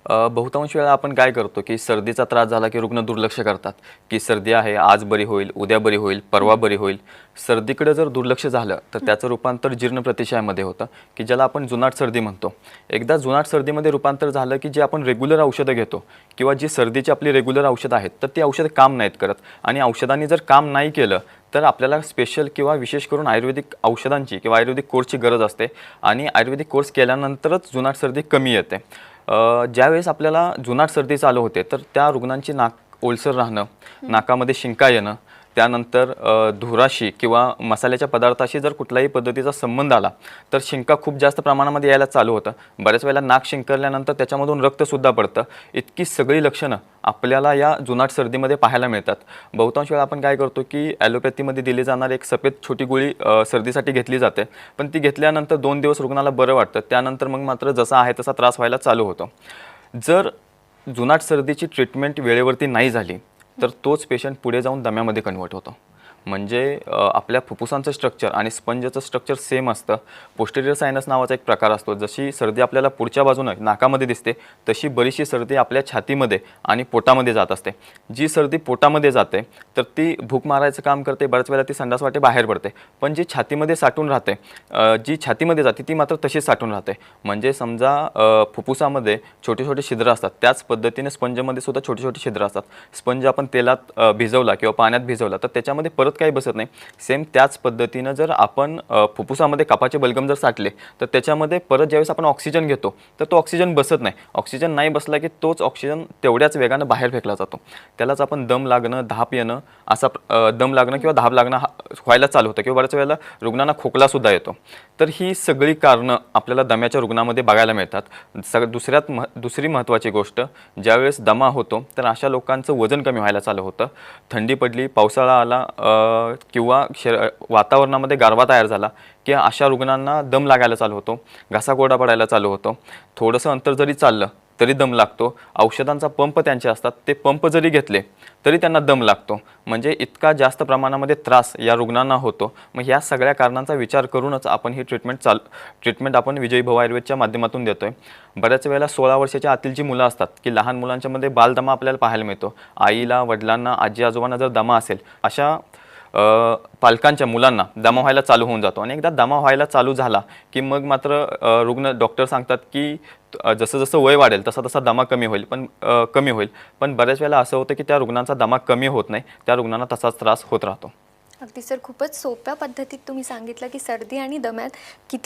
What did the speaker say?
बहुतांश वेळा आपण काय करतो की सर्दीचा त्रास झाला की रुग्ण दुर्लक्ष करतात की सर्दी आहे, आज बरी होईल, उद्या बरी होईल, परवा बरी होईल. सर्दीकडे जर दुर्लक्ष झालं तर त्याचं रूपांतर जीर्ण प्रतिशयामध्ये होतं की ज्याला आपण जुनाट सर्दी म्हणतो. एकदा जुनाट सर्दीमध्ये रूपांतर झालं की जे आपण रेग्युलर औषधं घेतो किंवा जी सर्दीची आपली रेग्युलर औषधं आहेत तर ती औषधं काम नाहीत करत आणि औषधांनी जर काम नाही केलं तर आपल्याला स्पेशल किंवा विशेष करून आयुर्वेदिक औषधांची किंवा आयुर्वेदिक कोर्सची गरज असते आणि आयुर्वेदिक कोर्स केल्यानंतरच जुनाट सर्दी कमी येते. ज्यावेळेस आपल्याला जुनाट सर्दी चालू होते तर त्या रुग्णांची नाक ओलसर राहणं, नाकामध्ये शिंका येणं, त्यानंतर धुराशी किंवा मसाल्याच्या पदार्थाशी जर कुठल्याही पद्धतीचा संबंध आला तर शिंका खूप जास्त प्रमाणामध्ये यायला चालू होतं. बऱ्याच वेळेला नाक शिंकरल्यानंतर त्याच्यामधून रक्तसुद्धा पडतं. इतकी सगळी लक्षणं आपल्याला या जुनाट सर्दीमध्ये पाहायला मिळतात. बहुतांश वेळा आपण काय करतो की ॲलोपॅथीमध्ये दिली जाणारी एक सफेद छोटी गोळी सर्दीसाठी घेतली जाते, पण ती घेतल्यानंतर 2 दिवस रुग्णाला बरं वाटतं, त्यानंतर मग मात्र जसा आहे तसा त्रास व्हायला चालू होतो. जर जुनाट सर्दीची ट्रीटमेंट वेळेवरती नाही झाली तर तोच पेशंट पुढे जाऊन दम्यामध्ये कन्वर्ट होतो. म्हणजे आपल्या फुफ्फुसांचं स्ट्रक्चर आणि स्पंजचं स्ट्रक्चर सेम असतं. पोस्टेरियर सायनस नावाचा एक प्रकार असतो. जशी सर्दी आपल्याला पुढच्या बाजूनं नाकामध्ये दिसते तशी बरीचशी सर्दी आपल्या छातीमध्ये आणि पोटामध्ये जात असते. जी सर्दी पोटामध्ये जाते तर ती भूक मारायचं काम करते, बऱ्याच वेळेला ती संडास वाटे बाहेर पडते. पण जी छातीमध्ये साठून राहते, जी छातीमध्ये जाते ती मात्र तशीच साठून राहते. म्हणजे समजा फुफ्फुसामध्ये छोटे छोटे छिद्र असतात, त्याच पद्धतीने स्पंजमध्ये सुद्धा छोटे छोटे छिद्र असतात. स्पंज आपण तेलात भिजवला किंवा पाण्यात भिजवला तर त्याच्यामध्ये परत काही बसत नाही. सेम त्याच पद्धतीनं जर आपण फुफ्फुसामध्ये कापाचे बलगम जर साठले तर त्याच्यामध्ये परत ज्यावेळेस आपण ऑक्सिजन घेतो तर तो ऑक्सिजन बसत नाही. ऑक्सिजन नाही बसला की तोच ऑक्सिजन तेवढ्याच वेगानं बाहेर फेकला जातो. त्यालाच आपण दम लागणं, धाप येणं असा दम लागणं किंवा धाप लागणं व्हायला चालू होतं किंवा बऱ्याच वेळेला रुग्णांना खोकलासुद्धा येतो. तर ही सगळी कारणं आपल्याला दम्याच्या रुग्णामध्ये बघायला मिळतात. दुसरी महत्त्वाची गोष्ट, ज्यावेळेस दमा होतो तर अशा लोकांचं वजन कमी व्हायला चालू होतं. थंडी पडली, पावसाळा आला किंवा वातावरणामध्ये गारवा तयार झाला की अशा रुग्णांना दम लागायला चालू होतो, घासाकोरडा पडायला चालू होतो. थोडंसं अंतर जरी चाललं तरी दम लागतो. औषधांचा पंप त्यांचे असतात, ते पंप जरी घेतले तरी त्यांना दम लागतो. म्हणजे इतका जास्त प्रमाणामध्ये त्रास या रुग्णांना होतो. मग ह्या सगळ्या कारणांचा विचार करूनच आपण ही ट्रीटमेंट आपण विजयी भव आयुर्वेदच्या माध्यमातून देतो आहे. बऱ्याच वेळेला 16 वर्षाच्या आतील जी मुलं असतात की लहान मुलांच्यामध्ये बालदमा आपल्याला पाहायला मिळतो. आईला, वडिलांना, आजी आजोबांना जर दमा असेल अशा पालकांच्या मुलांना दमा व्हायला चालू होऊन जातो आणि एकदा दमा व्हायला चालू झाला की मग मात्र डॉक्टर सांगतात की जसं जसं वय वाढेल तसा तसा दमा कमी होईल. पण बऱ्याच वेळेला असं होतं की त्या रुग्णांचा दमा कमी होत नाही, त्या रुग्णांना तसाच त्रास होत राहतो. अगदी सर, खूपच सोप्या पद्धतीत तुम्ही सांगितलं की सर्दी आणि दम्यात किती